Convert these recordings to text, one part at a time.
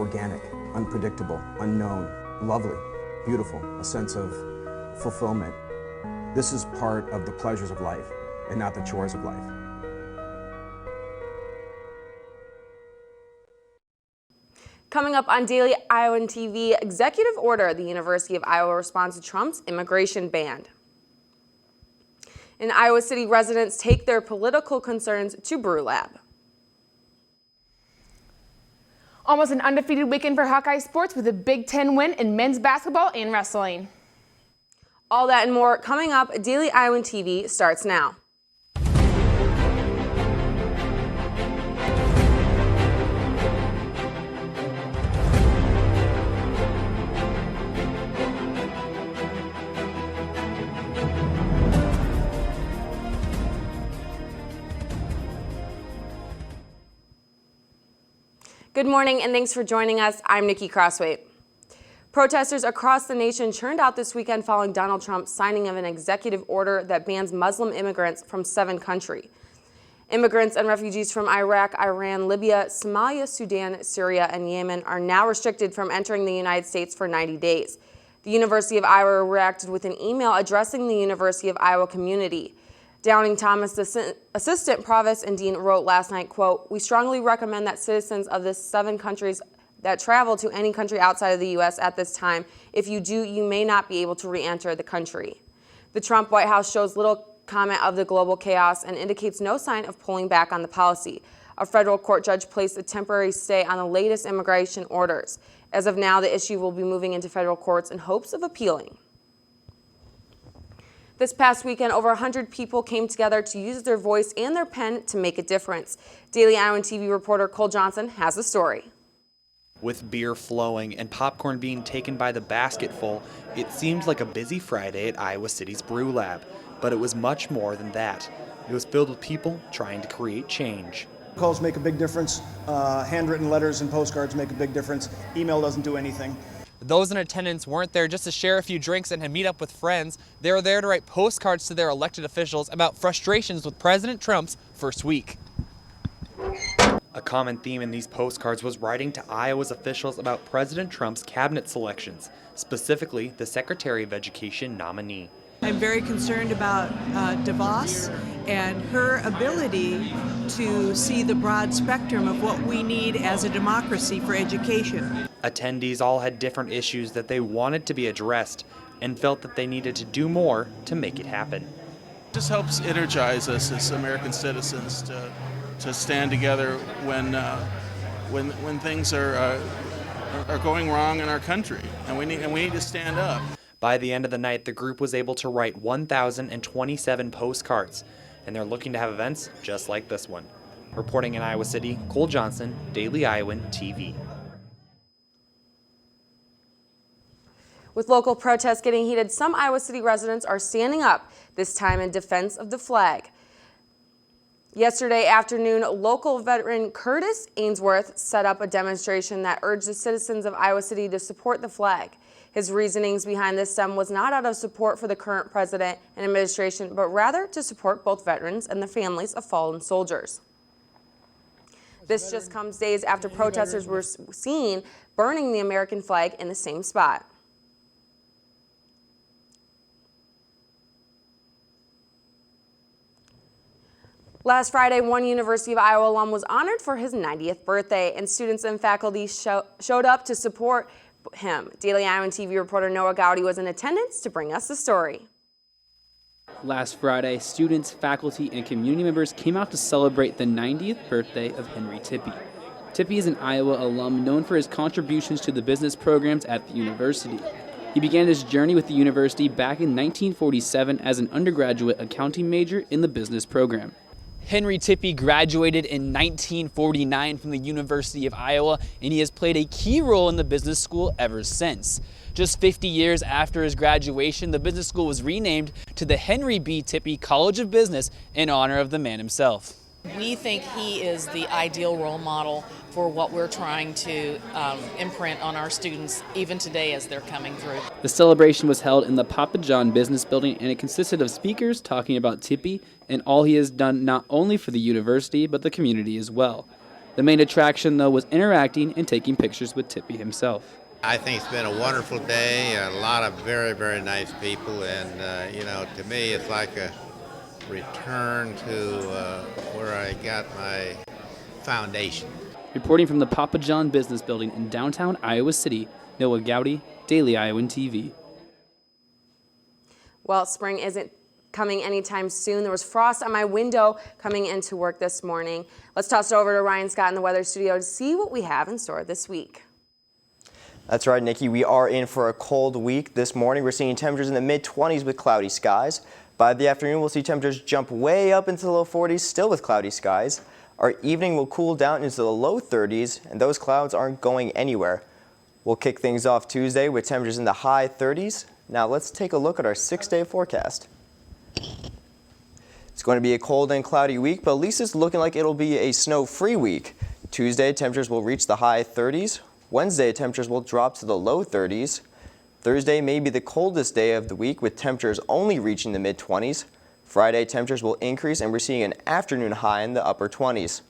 organic, unpredictable, unknown, lovely, beautiful, a sense of fulfillment. This is part of the pleasures of life and not the chores of life. Coming up on Daily Iowan TV, executive order, the University of Iowa responds to Trump's immigration ban. And Iowa City residents take their political concerns to Brew Lab. Almost an undefeated weekend for Hawkeye sports with a Big Ten win in men's basketball and wrestling. All that and more coming up. Daily Iowan TV starts now. Good morning and thanks for joining us. I'm Nikki Crosswaite. Protesters across the nation churned out this weekend following Donald Trump's signing of an executive order that bans Muslim immigrants from 7 countries. Immigrants and refugees from Iraq, Iran, Libya, Somalia, Sudan, Syria, and Yemen are now restricted from entering the United States for 90 days. The University of Iowa reacted with an email addressing the University of Iowa community. Downing Thomas, the assistant provost and dean, wrote last night, quote, "We strongly recommend that citizens of the 7 countries that travel to any country outside of the U.S. at this time. If you do, you may not be able to re-enter the country." The Trump White House shows little comment of the global chaos and indicates no sign of pulling back on the policy. A federal court judge placed a temporary stay on the latest immigration orders. As of now, the issue will be moving into federal courts in hopes of appealing. This past weekend, over 100 people came together to use their voice and their pen to make a difference. Daily Iowan TV reporter Cole Johnson has the story. With beer flowing and popcorn being taken by the basketful, it seemed like a busy Friday at Iowa City's Brew Lab. But it was much more than that. It was filled with people trying to create change. Calls make a big difference. Handwritten letters and postcards make a big difference. Email doesn't do anything. Those in attendance weren't there just to share a few drinks and meet up with friends. They were there to write postcards to their elected officials about frustrations with President Trump's first week. A common theme in these postcards was writing to Iowa's officials about President Trump's cabinet selections, specifically the Secretary of Education nominee. I'm very concerned about DeVos and her ability to see the broad spectrum of what we need as a democracy for education. Attendees all had different issues that they wanted to be addressed and felt that they needed to do more to make it happen. It just helps energize us as American citizens to stand together when things are going wrong in our country, and we need to stand up. By the end of the night, the group was able to write 1,027 postcards, and they're looking to have events just like this one. Reporting in Iowa City, Cole Johnson, Daily Iowan TV. With local protests getting heated, some Iowa City residents are standing up, this time in defense of the flag. Yesterday afternoon, local veteran Curtis Ainsworth set up a demonstration that urged the citizens of Iowa City to support the flag. His reasonings behind this stem was not out of support for the current president and administration, but rather to support both veterans and the families of fallen soldiers. This just comes days after protesters were seen burning the American flag in the same spot. Last Friday, one University of Iowa alum was honored for his 90th birthday, and students and faculty showed up to support him. Daily Iowan TV reporter Noah Gowdy was in attendance to bring us the story. Last Friday, students, faculty, and community members came out to celebrate the 90th birthday of Henry Tippie. Tippie is an Iowa alum known for his contributions to the business programs at the university. He began his journey with the university back in 1947 as an undergraduate accounting major in the business program. Henry Tippie graduated in 1949 from the University of Iowa, and he has played a key role in the business school ever since. Just 50 years after his graduation, the business school was renamed to the Henry B. Tippie College of Business in honor of the man himself. We think he is the ideal role model for what we're trying to imprint on our students even today as they're coming through. The celebration was held in the Papa John Business Building, and it consisted of speakers talking about Tippie and all he has done not only for the university but the community as well. The main attraction, though, was interacting and taking pictures with Tippy himself. I think it's been a wonderful day, a lot of very, very nice people, and, to me it's like a return to where I got my foundation. Reporting from the Papa John Business Building in downtown Iowa City, Noah Gowdy, Daily Iowan TV. Well, spring isn't coming anytime soon. There was frost on my window coming into work this morning. Let's toss it over to Ryan Scott in the weather studio to see what we have in store this week. That's right, Nikki. We are in for a cold week. This morning, we're seeing temperatures in the mid-20s with cloudy skies. By the afternoon, we'll see temperatures jump way up into the low 40s, still with cloudy skies. Our evening will cool down into the low 30s, and those clouds aren't going anywhere. We'll kick things off Tuesday with temperatures in the high 30s. Now let's take a look at our 6-day forecast. It's going to be a cold and cloudy week, but at least it's looking like it'll be a snow-free week. Tuesday, temperatures will reach the high 30s. Wednesday, temperatures will drop to the low 30s. Thursday may be the coldest day of the week with temperatures only reaching the mid-20s. Friday, temperatures will increase and we're seeing an afternoon high in the upper 20s.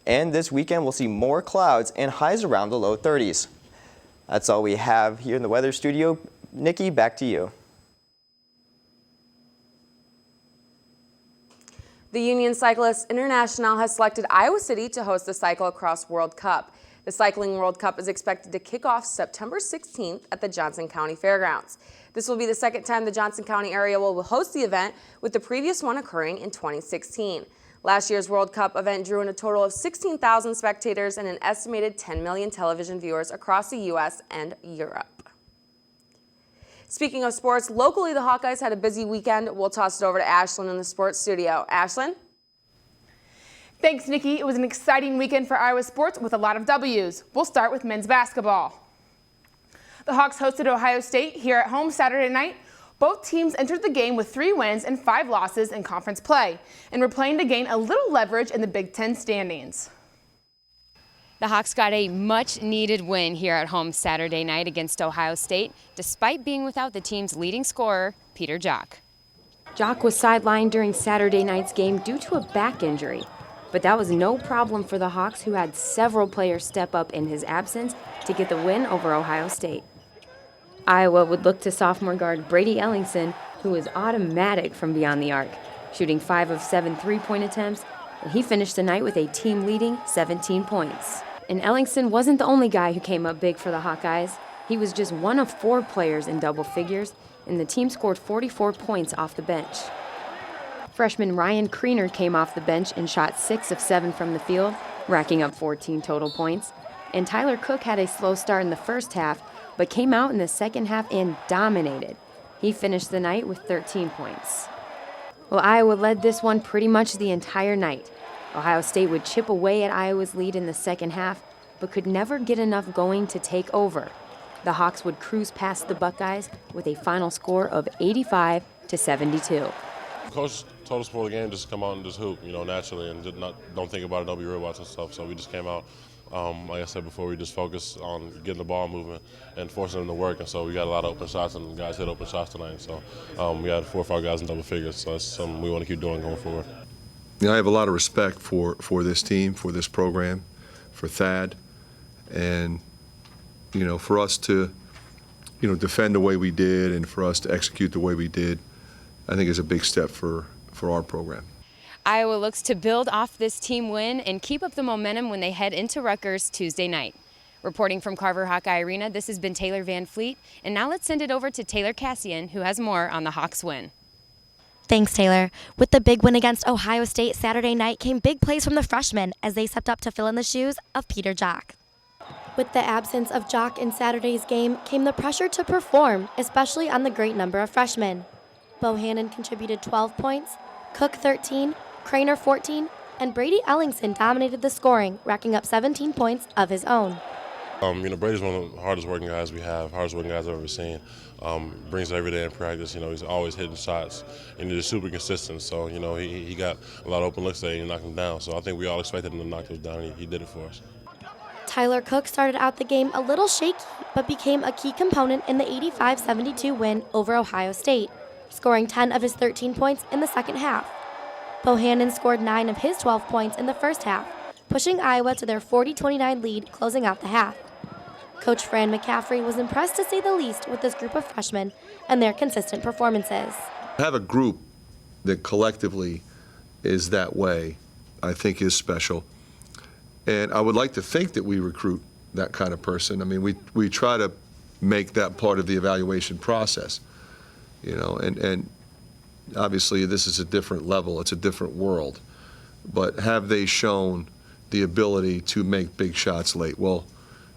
And this weekend, we'll see more clouds and highs around the low 30s. That's all we have here in the weather studio. Nikki, back to you. The Union Cyclists International has selected Iowa City to host the Cyclocross World Cup. The Cycling World Cup is expected to kick off September 16th at the Johnson County Fairgrounds. This will be the second time the Johnson County area will host the event, with the previous one occurring in 2016. Last year's World Cup event drew in a total of 16,000 spectators and an estimated 10 million television viewers across the U.S. and Europe. Speaking of sports, locally the Hawkeyes had a busy weekend. We'll toss it over to Ashlyn in the sports studio. Ashlyn? Thanks, Nikki. It was an exciting weekend for Iowa sports with a lot of W's. We'll start with men's basketball. The Hawks hosted Ohio State here at home Saturday night. Both teams entered the game with 3 wins and 5 losses in conference play, and were playing to gain a little leverage in the Big Ten standings. The Hawks got a much-needed win here at home Saturday night against Ohio State, despite being without the team's leading scorer, Peter Jock. Jock was sidelined during Saturday night's game due to a back injury. But that was no problem for the Hawks, who had several players step up in his absence to get the win over Ohio State. Iowa would look to sophomore guard Brady Ellingson, who was automatic from beyond the arc, shooting 5 of 7 three-point attempts, and he finished the night with a team-leading 17 points. And Ellingson wasn't the only guy who came up big for the Hawkeyes. He was just one of 4 players in double figures, and the team scored 44 points off the bench. Freshman Ryan Kriener came off the bench and shot 6 of 7 from the field, racking up 14 total points. And Tyler Cook had a slow start in the first half, but came out in the second half and dominated. He finished the night with 13 points. Well, Iowa led this one pretty much the entire night. Ohio State would chip away at Iowa's lead in the second half, but could never get enough going to take over. The Hawks would cruise past the Buckeyes with a final score of 85-72. Coach told us before the game, just come out and just hoop, naturally, and just don't think about it, don't be worried about and stuff. So we just came out, like I said before, we just focused on getting the ball movement and forcing them to work. And so we got a lot of open shots, and guys hit open shots tonight. So we had 4 or 5 guys in double figures. So that's something we want to keep doing going forward. I have a lot of respect for this team, for this program, for Thad, and for us to defend the way we did and for us to execute the way we did, I think is a big step for our program. Iowa looks to build off this team win and keep up the momentum when they head into Rutgers Tuesday night. Reporting from Carver Hawkeye Arena, this has been Taylor Van Fleet, and now let's send it over to Taylor Cassian, who has more on the Hawks win. Thanks, Taylor. With the big win against Ohio State Saturday night came big plays from the freshmen as they stepped up to fill in the shoes of Peter Jock. With the absence of Jock in Saturday's game came the pressure to perform, especially on the great number of freshmen. Bohannon contributed 12 points, Cook 13, Kriener 14, and Brady Ellingson dominated the scoring, racking up 17 points of his own. Brady's one of the hardest working guys we have, hardest working guys I've ever seen. Brings it every day in practice. He's always hitting shots, and he's just super consistent. So, he got a lot of open looks there and he knocked them down. So I think we all expected him to knock those down, and he did it for us. Tyler Cook started out the game a little shaky, but became a key component in the 85-72 win over Ohio State, scoring 10 of his 13 points in the second half. Bohannon scored 9 of his 12 points in the first half, pushing Iowa to their 40-29 lead closing out the half. Coach Fran McCaffrey was impressed to say the least with this group of freshmen and their consistent performances. Have a group that collectively is that way, I think is special. And I would like to think that we recruit that kind of person. I mean, we try to make that part of the evaluation process, you know, and obviously this is a different level, it's a different world. But have they shown the ability to make big shots late? Well,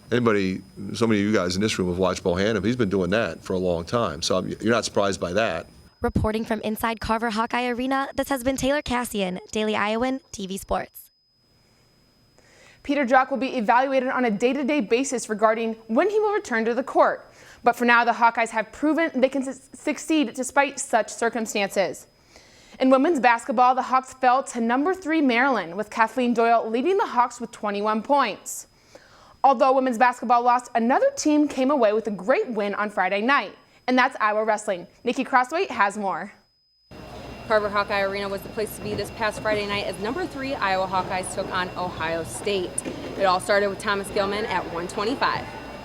so many of you guys in this room have watched Bohannon. He's been doing that for a long time, so you're not surprised by that. Reporting from inside Carver Hawkeye Arena, this has been Taylor Cassian, Daily Iowan TV Sports. Peter Jock will be evaluated on a day-to-day basis regarding when he will return to the court. But for now, the Hawkeyes have proven they can succeed despite such circumstances. In women's basketball, the Hawks fell to number 3 Maryland, with Kathleen Doyle leading the Hawks with 21 points. Although women's basketball lost, another team came away with a great win on Friday night, and that's Iowa wrestling. Nikki Crossway has more. Carver Hawkeye Arena was the place to be this past Friday night as number 3 Iowa Hawkeyes took on Ohio State. It all started with Thomas Gilman at 125.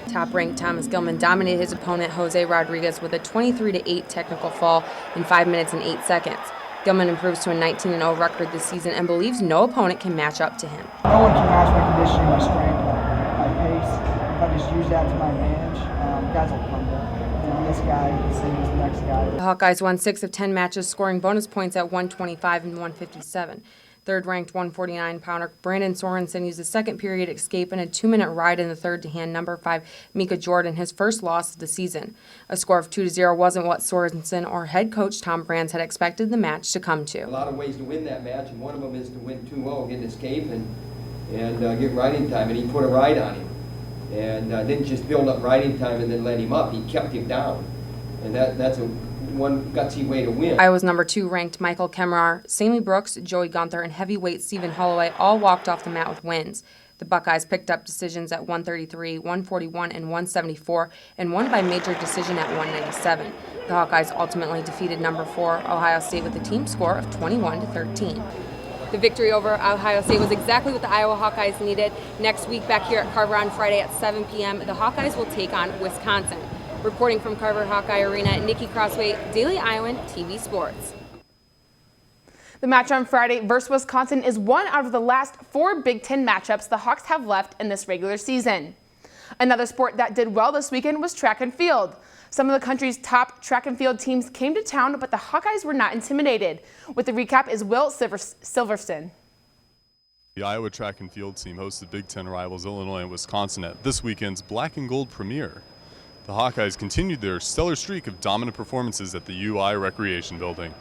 Top-ranked Thomas Gilman dominated his opponent Jose Rodriguez with a 23-8 technical fall in 5 minutes and 8 seconds. Gilman improves to a 19-0 record this season and believes no opponent can match up to him. No one can match my conditioning, my strength, my pace. If I just use that to my advantage, guys will crumble. And this guy, the same as the next guy. The Hawkeyes won 6 of 10 matches, scoring bonus points at 125 and 157. Third-ranked 149-pounder Brandon Sorensen used the second period escape and a 2-minute ride in the third to hand number 5 Mika Jordan his first loss of the season. A score of 2-0 wasn't what Sorensen or head coach Tom Brands had expected the match to come to. A lot of ways to win that match, and one of them is to win 2-0, get an escape and get riding time, and he put a ride on him. And didn't just build up riding time and then let him up, he kept him down. And that's one gutsy way to win. Iowa's number 2 ranked Michael Kemmerer, Sammy Brooks, Joey Gunther, and heavyweight Stephen Holloway all walked off the mat with wins. The Buckeyes picked up decisions at 133, 141, and 174, and won by major decision at 197. The Hawkeyes ultimately defeated number 4 Ohio State with a team score of 21-13. The victory over Ohio State was exactly what the Iowa Hawkeyes needed. Next week, back here at Carver on Friday at 7 p.m., the Hawkeyes will take on Wisconsin. Reporting from Carver Hawkeye Arena, Nikki Crossway, Daily Iowan TV Sports. The match on Friday versus Wisconsin is one out of the last 4 Big Ten matchups the Hawks have left in this regular season. Another sport that did well this weekend was track and field. Some of the country's top track and field teams came to town, but the Hawkeyes were not intimidated. With the recap is Will Silverstone. The Iowa track and field team hosted Big Ten rivals Illinois and Wisconsin at this weekend's Black and Gold premiere. The Hawkeyes continued their stellar streak of dominant performances at the UI Recreation Building.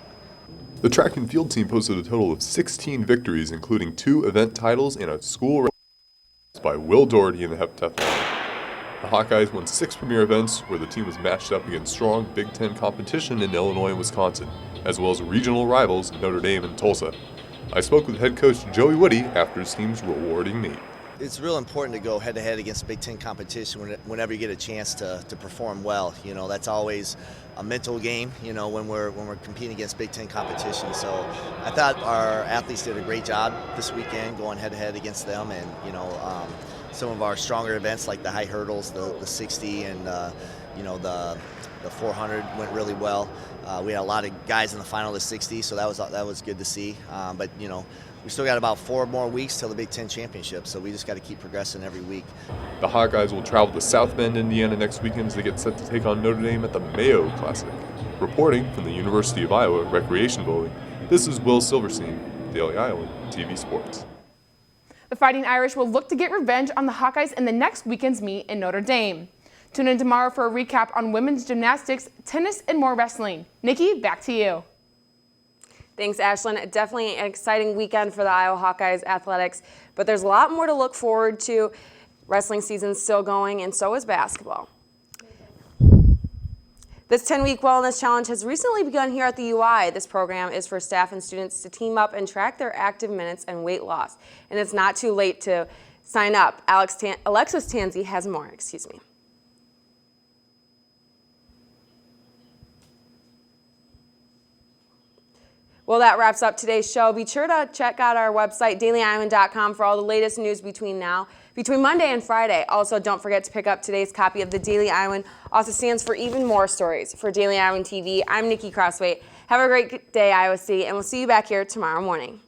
The track and field team posted a total of 16 victories, including 2 event titles and a school record by Will Doherty in the heptathlon. The Hawkeyes won 6 premier events where the team was matched up against strong Big Ten competition in Illinois and Wisconsin, as well as regional rivals Notre Dame and Tulsa. I spoke with head coach Joey Woody after his team's rewarding meet. It's real important to go head-to-head against Big Ten competition whenever you get a chance to perform well. You know, that's always a mental game, you know, when we're competing against Big Ten competition. So I thought our athletes did a great job this weekend going head-to-head against them. And, you know, some of our stronger events like the high hurdles, the 60 and, you know, the 400 went really well. We had a lot of guys in the final of the 60, so that was good to see. But, you know, we still got about 4 more weeks till the Big Ten Championship, so we just got to keep progressing every week. The Hawkeyes will travel to South Bend, Indiana next weekend as they get set to take on Notre Dame at the Mayo Classic. Reporting from the University of Iowa Recreation Building, this is Will Silverstein, Daily Iowan TV Sports. The Fighting Irish will look to get revenge on the Hawkeyes in the next weekend's meet in Notre Dame. Tune in tomorrow for a recap on women's gymnastics, tennis, and more wrestling. Nikki, back to you. Thanks, Ashlyn. Definitely an exciting weekend for the Iowa Hawkeyes athletics, but there's a lot more to look forward to. Wrestling season's still going, and so is basketball. This 10-week wellness challenge has recently begun here at the UI. This program is for staff and students to team up and track their active minutes and weight loss. And it's not too late to sign up. Alexis Tanzi has more, Well, that wraps up today's show. Be sure to check out our website, dailyiowan.com, for all the latest news between Monday and Friday. Also, don't forget to pick up today's copy of the Daily Iowan. Also stands for even more stories. For Daily Iowan TV, I'm Nikki Crossway. Have a great day, Iowa City, and we'll see you back here tomorrow morning.